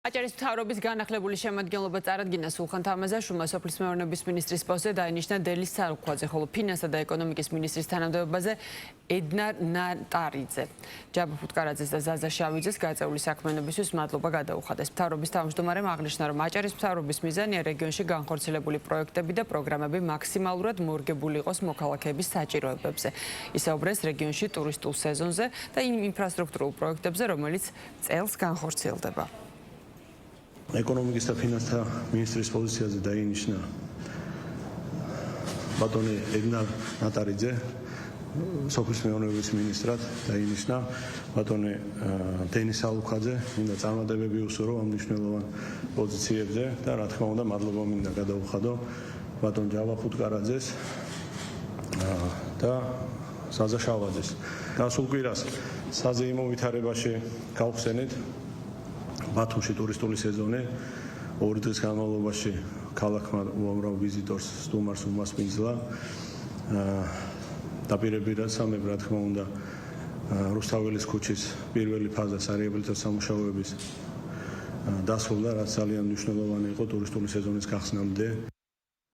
აჭარის მთავრობის განახლებული შემადგენლობა წარადგინა სულხან თამაზაშვილმა სოფლის მეურნეობის მინისტრის პოსტზე დაინიშნა დელის სარუქვაძე, ხოლო ფინანსთა და ეკონომიკის მინისტრის თანამდებობაზე ედნარ ნატარიძე. ჯაბა ფუტკარაძეს და ზაზა შავიძეს გაწეული საქმიანობისთვის მადლობა გადაუხადეს. მთავრობის თავმჯდომარემ აღნიშნა, რომ აჭარის მთავრობის მიზანია რეგიონში განხორციელებული პროექტები და პროგრამები მაქსიმალურად მორგებული იყოს მოქალაქეების საჭიროებებზე. ისაუბრეს რეგიონში ტურისტულ სეზონზე და იმ ინფრასტრუქტურულ პროექტებზე, რომელიც წელს განხორციელდება. ეკონომიკის და ფინანსთა მინისტრის პოზიციაზე დაინიშნა ბატონი ედნარ ნატარიძე, სოფლის მეურნეობის მინისტრად დაინიშნა ბატონი დენის სალუქვაძე, მინდა წარმატებები უსურვო ამ მნიშვნელოვან პოზიციებზე და რა თქმა უნდა მადლობა მინდა გადაუხადო ბატონ ჯაბა ფუტკარაძეს და ზაზა შავაძეს. გასულ კვირას საზეიმო ვითარებაში გავხსენით ბათუმში ტურისტული სეზონი 2 დღის განმავლობაში ქალაქმა უამრავ ვიზიტორს სტუმარს უმასპინძლა დაპირებირებამ რა თქმა უნდა რუსთაველის ქუჩის პირველი ფაზა სარეაბილიტო სამუშაოების დასრულდა, რაც ძალიან მნიშვნელოვანი იყო ტურისტული სეზონის გახსნამდე.